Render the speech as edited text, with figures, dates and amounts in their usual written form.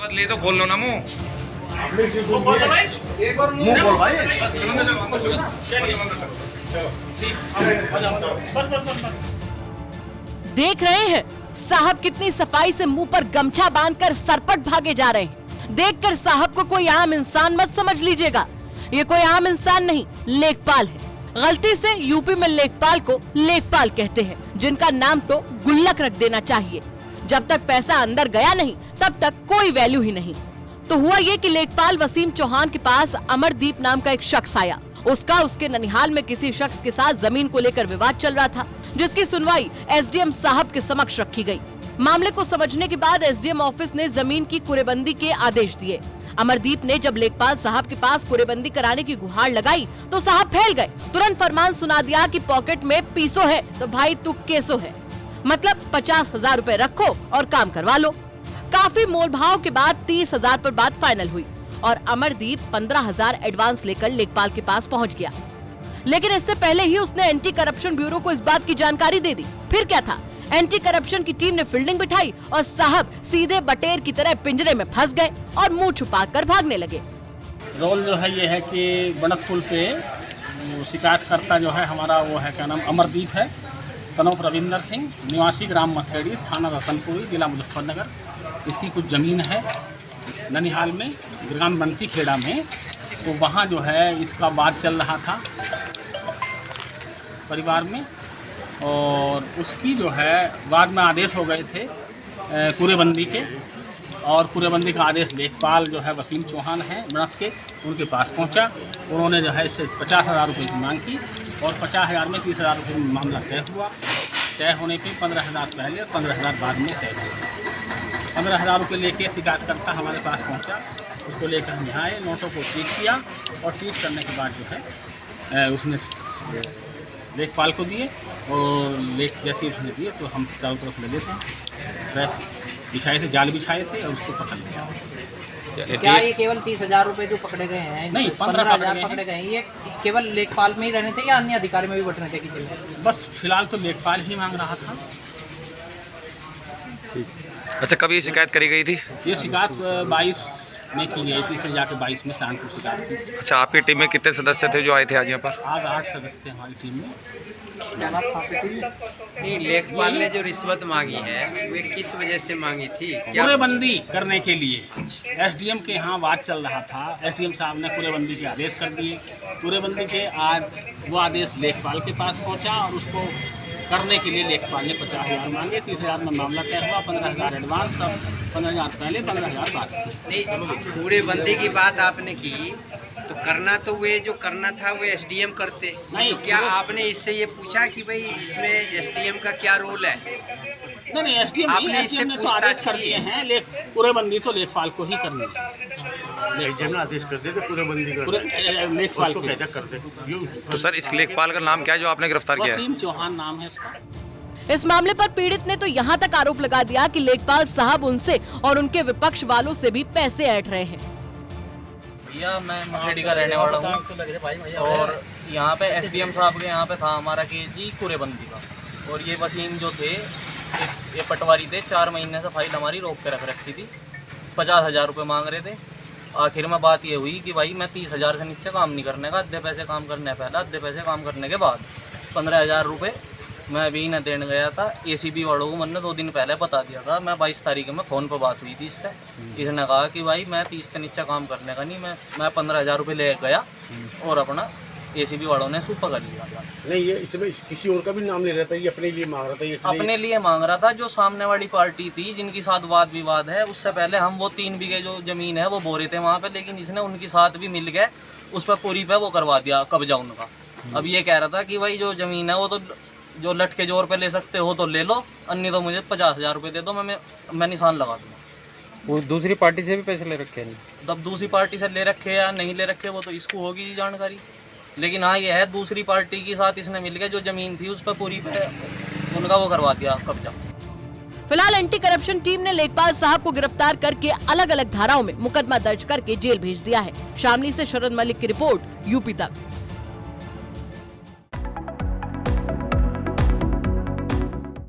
ले तो खोल लो ना मुंह। मुंह खोल भाई। देख रहे हैं साहब कितनी सफाई से मुंह पर गमछा बांधकर सरपट भागे जा रहे हैं। देखकर साहब को कोई आम इंसान मत समझ लीजिएगा, ये कोई आम इंसान नहीं, लेखपाल है। गलती से यूपी में लेखपाल को लेखपाल कहते हैं, जिनका नाम तो गुल्लक रख देना चाहिए। जब तक पैसा अंदर गया नहीं तब तक कोई वैल्यू ही नहीं। तो हुआ ये कि लेखपाल वसीम चौहान के पास अमरदीप नाम का एक शख्स आया। उसका उसके ननिहाल में किसी शख्स के साथ जमीन को लेकर विवाद चल रहा था, जिसकी सुनवाई एसडीएम साहब के समक्ष रखी गई। मामले को समझने के बाद एसडीएम ऑफिस ने जमीन की कुरेबंदी के आदेश दिए। अमरदीप ने जब लेखपाल साहब के पास कुरेबंदी कराने की गुहार लगाई तो साहब फैल गए। तुरंत फरमान सुना दिया कि पॉकेट में पीसो है तो भाई तू केसो है, मतलब 50,000 रुपए रखो और काम करवा लो। काफी मोलभाव के बाद 30,000 पर बात फाइनल हुई और अमरदीप 15,000 एडवांस लेकर लेखपाल के पास पहुंच गया। लेकिन इससे पहले ही उसने एंटी करप्शन ब्यूरो को इस बात की जानकारी दे दी। फिर क्या था, एंटी करप्शन की टीम ने फील्डिंग बिठाई और साहब सीधे बटेर की तरह पिंजरे में फंस गए और मुंह छुपाकर भागने लगे। रोल जो है ये है कि बनक पुल पे शिकायतकर्ता जो है हमारा वो है क्या नाम अमरदीप है, कनौप रविंदर सिंह, निवासी ग्राम मथेड़ी, थाना रतनपुरी, जिला मुजफ्फरनगर। इसकी कुछ ज़मीन है ननिहाल में, ग्राम बनती खेड़ा में। तो वहाँ जो है इसका वाद चल रहा था परिवार में, और उसकी जो है बाद में आदेश हो गए थे कुरेबंदी के, और कुरेबंदी का आदेश लेखपाल जो है वसीम चौहान हैं बनक के, उनके पास पहुंचा। उन्होंने जो है इससे 50,000 रुपये की मांग की और 50,000 में 30,000 रुपये में मामला तय हुआ। तय होने पे 15,000 पहले और 15,000 बाद में तय हुआ। 15,000 रुपये लेके शिकायतकर्ता हमारे पास पहुंचा, उसको लेकर हम यहाँ आए, नोटों को ट्रीट किया और ट्रीट करने के बाद जो है उसने लेखपाल को दिए और लेख जैसे उसने दिए तो हम चारों तरफ लगे थे, बिछाए थे, जाल बिछाए थे और उसको पकड़ लिया। क्या ये केवल 30,000 रुपए जो पकड़े गए हैं, नहीं 15,000 पकड़े गए हैं, ये केवल लेखपाल में ही रहने थे या अन्य अधिकारी में भी बट रहे थे किसी में? बस फिलहाल तो लेखपाल ही मांग रहा था। अच्छा, कभी ये शिकायत करी गई थी? ये शिकायत 22 में की गई थी, इसमें जाके 22 में शानपुर शिकायत की। अच्छा, आपकी टीम में कितने सदस्य थे जो आए थे आज यहाँ पर? आज 8 सदस्य थे हमारी टीम में। नहीं, लेखपाल ने जो रिश्वत मांगी है वे किस वजह से मांगी थी? कुरेबंदी करने के लिए एसडीएम के यहाँ बात चल रहा था। एसडीएम साहब ने कुरेबंदी के आदेश कर दिए। कुरेबंदी के आज वो आदेश लेखपाल के पास पहुँचा और उसको करने के लिए लेखपाल ने 50,000 मांगे। 30,000 में मामला तय हुआ, 15,000 एडवांस और 15,000 पहले, 15,000 बाद। नहीं, कुरेबंदी की बात आपने की तो करना तो वे जो करना था वो एसडीएम करते। नहीं, तो क्या आपने इससे ये पूछा कि भाई इसमें एसडीएम का क्या रोल है? नहीं, एसडीएम आपने इससे ने तो आदेश कर दिए हैं, कुरेबंदी तो लेखपाल को ही करनी है। एसडीएम ने आदेश कर दिए थे कुरेबंदी लेखपाल को कर दे। तो सर, इस लेखपाल का नाम क्या है जो आपने गिरफ्तार किया है? वसीम चौहान नाम है इसका। इस मामले पर पीड़ित ने तो यहाँ तक आरोप लगा दिया कि लेखपाल साहब उनसे और उनके विपक्ष वालों से भी पैसे ऐंठ रहे हैं। भैया मैं मथेड़ी का रहने वाला हूँ और यहाँ पे एसडीएम साहब के यहाँ पे था हमारा केस जी कुरेबंदी का, और ये वसीम जो थे ये पटवारी थे, 4 महीने से फाइल हमारी रोक के रख रखी थी। 50,000 रुपये मांग रहे थे। आखिर में बात ये हुई कि भाई मैं 30,000 से नीचे काम नहीं करने का, आधे पैसे काम करने पहले, आधे पैसे काम करने के बाद 15,000 रुपये मैं अभी न देने गया था। एसीबी वालों को मैंने 2 दिन पहले बता दिया था। मैं 22 तारीख में फ़ोन पर बात हुई थी इससे। इसने कहा कि भाई मैं 30 से नीचे काम करने का नहीं, मैं 15,000 रुपये ले गया और अपना एसीबी वालों ने सूपा कर लिया था। नहीं, ये इसमें किसी और का भी नाम ले रहा था, ये अपने लिए मांग रहा था? ये अपने लिए मांग रहा था। जो सामने वाली पार्टी थी जिनकी साथ वाद विवाद है, उससे पहले हम वो 3 बीघे जो ज़मीन है वो बोरे थे वहाँ पे, लेकिन इसने उनके साथ भी मिल गए, उस पर पूरी पे वो करवा दिया कब्जा उनका। अब ये कह रहा था कि भाई जो ज़मीन है वो तो जो लट के जोर पे ले सकते हो तो ले लो, अन्य तो मुझे 50,000 रुपये दे दो, मैं निशान लगा दूँगा। वो दूसरी पार्टी से भी पैसे ले रखे हैं? तब दूसरी पार्टी से ले रखे या नहीं ले रखे वो तो इसको होगी जानकारी, लेकिन हाँ ये है दूसरी पार्टी के साथ इसने मिल के जो ज़मीन थी उस पर पूरी पे उनका वो करवा दिया कब्जा। फिलहाल एंटी करप्शन टीम ने लेखपाल साहब को गिरफ्तार करके अलग अलग धाराओं में मुकदमा दर्ज करके जेल भेज दिया है। शामली से शरद मलिक की रिपोर्ट, यूपी तक।